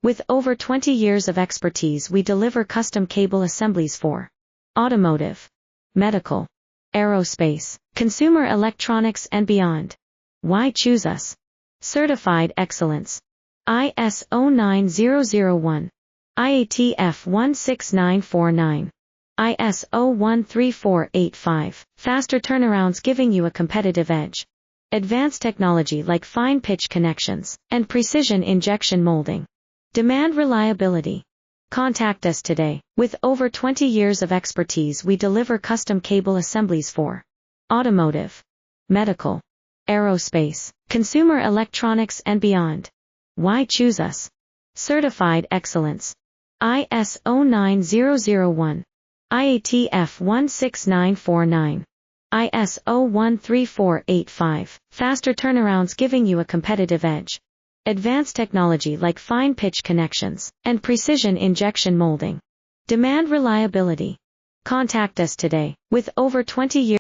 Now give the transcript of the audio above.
With over 20 years of expertise, we deliver custom cable assemblies for automotive, medical, aerospace, consumer electronics and beyond. Why choose us? Certified excellence. ISO 9001. IATF 16949. ISO 13485. Faster turnarounds giving you a competitive edge. Advanced technology like fine pitch connections and precision injection molding. Demand reliability. Contact us today. With over 20 years of expertise, we deliver custom cable assemblies for automotive, medical, aerospace, consumer electronics and beyond. Why choose us? Certified excellence. ISO 9001. IATF 16949. ISO 13485. Faster turnarounds giving you a competitive edge. Advanced technology like fine pitch connections and precision injection molding. Demand reliability. Contact us today. With over 20 years